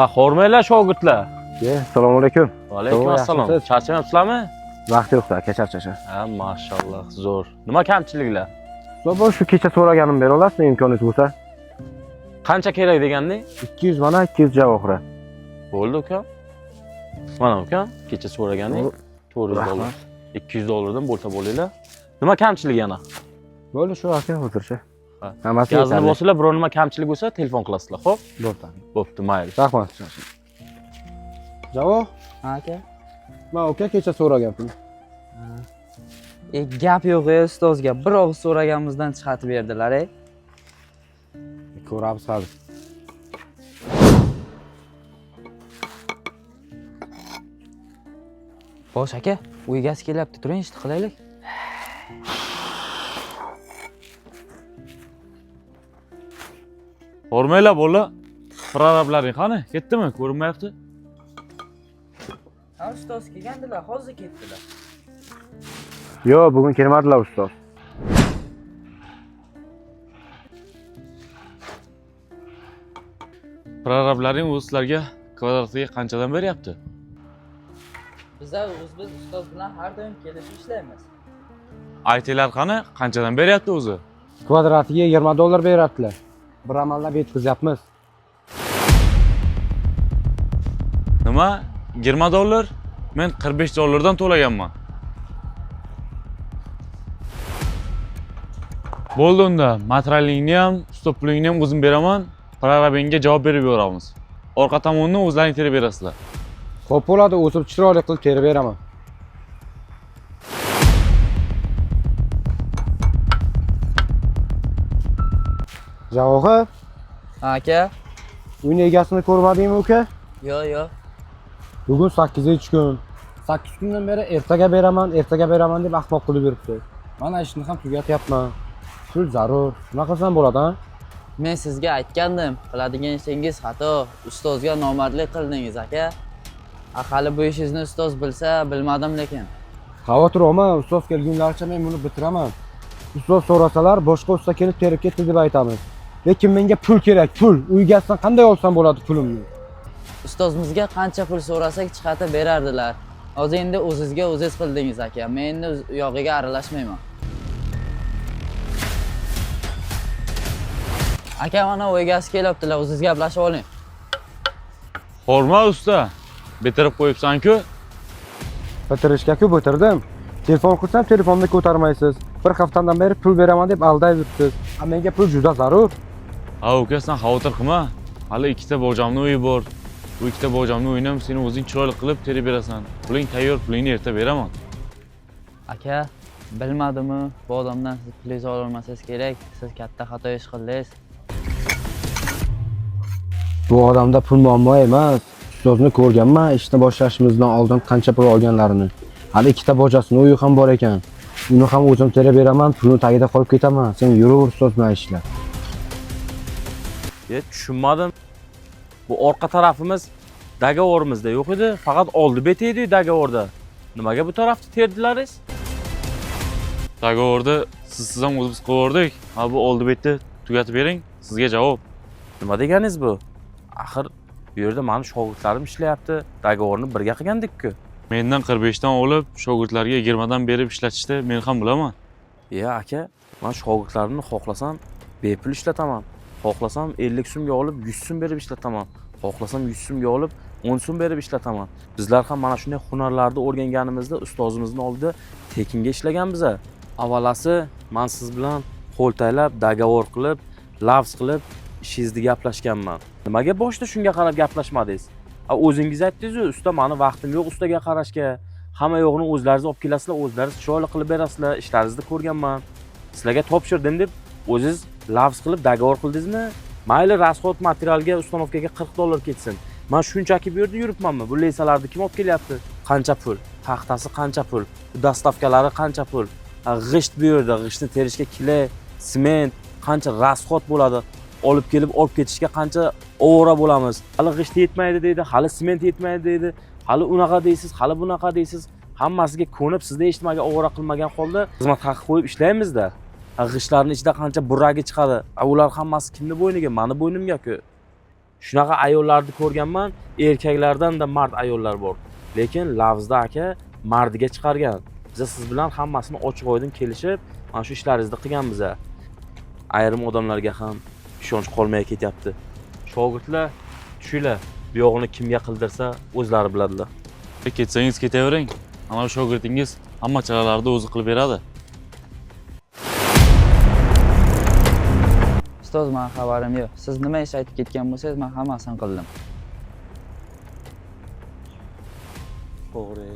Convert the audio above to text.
Ha, hormaylar shogirdlar. Assalomu alaykum. Va alaykum assalom. Charchamayapsizlarmi? Vaqt yo'q, aka, charchash. Ha, mashalloh, zo'r. Nima kamchiliklar? Zo'bo shu kecha so'raganim bera olasizmi, imkoningiz bo'lsa? Qancha kerak deganding? 200 mana 200 javohira. Bo'ldi uka. Mana uka, kecha so'raganing 400 dollar. 200 dollardan bo'lsa bo'linglar. Nima kamchilik yana? Bo'ldi shu aka, hozircha. Ha. Hammasi Gazni bo'lsalar, biror nima kamchilik bo'lsa, telefon qilasizlar, xo'p? Bo'pti. Bo'pti, mayli. Rahmat. Javob, aka. men uka kecha so'ragandim. Gap yo'q ustozga. Bir og'iz so'raganimizdan chiqarib berdilar, Ko'ramiz hali. Bosh aka, uy gaz kelyapti, turing, ishni qilaylik. Hormaylar bo'la. Prorablaring qani? Ketdimi? Ko'rinmayapti. Ha, ustoz kelgandilar, hozir ketdilar. Yo'q, bugun kelmadilar ustoz. Prorablaring o'zlarga kvadratiga qanchadan beryapti? Biz ustoz bilan har doim kelishib ishlaymiz. Aytinglar qani? Qanchadan beryapti o'zi? Kvadratiga 20 dollar beryaptilar. Bir amallab yetkazyapmiz. Nima? 20 dollar? Men 45 dollardan to'laganman. Bo'ldi unda, materialingni ham, stop pulingni ham o'zim beraman. Prorabingga javob berib yuboramiz. Orqa tomonni o'zlaring terib berasizlar. Xo'p bo'ladi, o'zim chiroyli qilib terib beraman. Javob, Aka? uyni egasini ko'rmadingmi uka? Yo'q. Bugun 8-kun. 8 kundan beri ertaga beraman deb ahmoq qilib yuribdi. Mana ishni ham tugatyapman. Pul zarur. Nima qilsam bo'ladi-a? Men sizga aytgandim, qiladigan ishingiz xato. Ustozga nomardlik qildingiz, aka. Hali bu ishingizni ustoz bilsa, bilmadim lekin. Xavotir olma, ustoz kelgunlaricha men buni bitiraman. Ustoz so'rasalar, boshqa usta kelib terib ketdi deb aytamiz. Lekin menga pul kerak, pul. Uy gazdan qanday olsam bo'ladi pulimni? Ustozimizga qancha pul so'rasak chiqarib berardilar. Hozir endi o'zingizga o'zingiz qildingiz, aka. Men endi yog'iga aralashmayman. Aka, mana uy gaz kelyaptilar, o'zingiz gaplashib oling. Horma usta. Bitirib qo'yibsan-ku. Bitirishga-ku bitirdim. Telefon qilsam telefonni ko'tarmaysiz. Bir haftadan beri pul beraman deb aldayib yuribsiz. Menga pul juda zarur. Ha, uka, sen xavotir qilma. Hali ikkita bojamni uyi bor. Bu ikkita bojamni uyini ham seni o'zing chiroyli qilib terib berasan. Puling tayyor, pulingni erta beraman. Aka, bilmadimmi, bu odamdan siz pulingizni ololmasangiz kerak. Siz katta xato ish qildingiz. Bu odamda pul muammo emas. Ustozni ko'rganman, ishni boshlashimizdan oldin qancha pul olganlarini. Hali ikkita bojasini uyi ham bor ekan. Uni ham o'zim terib beraman, pulni tagida qolib ketaman. Sen yuraver ustoz bilan ishla. Tushunmadim. Bu orqa tarafimiz dogovorimizda yo'q edi, faqat oldi beti edi dogovorda. Nimaga bu tarafni terdilaringiz? Dogovorda siz ham o'zimiz qo'yardik. Ha, bu oldi betni tugatib bering, sizga javob. Nima deganingiz bu? Axir bu yerda meni shogirdlarim ishlayapti, dogovorni birga qilgandik-ku. Mendan 45 dan olib, shogirdlarga 20 dan berib ishlatishni men ham bilaman. Aka, men shogirdlarimni xohlasam bepul ishlataman. Xohlasam 50 so'mga olib 100 so'm berib ishlataman. Xohlasam 100 so'mga olib 10 so'm berib ishlataman. Bizlar ham mana shunday hunarlarni o'rganganimizda ustozimizning oldida tekinga ishlaganmiz. Avalasi men siz bilan qo'ltaylab, dogovor qilib, lavz qilib ishingizni gaplashganman. Nimaga boshda shunga qarab gaplashmadingiz? O'zingiz aytdingiz-ku, usta, meni vaqtim yo'q ustaga qarashga. Hamma yo'g'ini o'zlaringiz olib kelasizlar, o'zlaringiz chiroyli qilib berasizlar. Ishlaringizni ko'rganman. Sizlarga topshirdim deb o'zingiz lavz qilib dogovor qildingizmi? Mayli, rasxod materialga, ustanovkaga 40 dollar ketsin. Men shunchaki bu yerda yuribmanmi? Bu lesalarni kim olib kelyapti? Qancha pul? Paxtasi qancha pul? Bu dastavkalari qancha pul? G'isht bu yerda, g'ishtni terishga kile, sement, qancha rasxod bo'ladi? Olib ketishga qancha ovora bo'lamiz? Hali g'isht yetmaydi deydi, hali sement yetmaydi deydi. Hali unaqa deysiz, hali bunaqa deysiz. Hammasiga ko'nib, sizda hech nimaga ovora qilmagan holda xizmat haqi qo'yib ishlaymiz-da. G'ishtlarning ichida qancha burragi chiqadi. Ular hammasi kimning bo'yniga? Meni bo'ynimga-ku. Shunaqa ayollarni ko'rganman, erkaklardan-da mard ayollar bor. Lekin Lavzda aka mardiga chiqargan. Biz siz bilan hammasini ochiq-oydin kelishib, mana shu ishlaringizni qilganmiz. Ayrim odamlarga ham ishonch qolmay ketyapti. Shogirdlar, tushinglar. Bu yog'ini kimga qildirsa, o'zlari biladilar. Ketsangiz ketavering. Ana shogirdingiz hamma chalalarni o'zi qilib beradi. Ustoz, men xabarim yo'q. Siz nima ish aytib ketgan bo'lsangiz, men hammasini qildim. To'g'ri.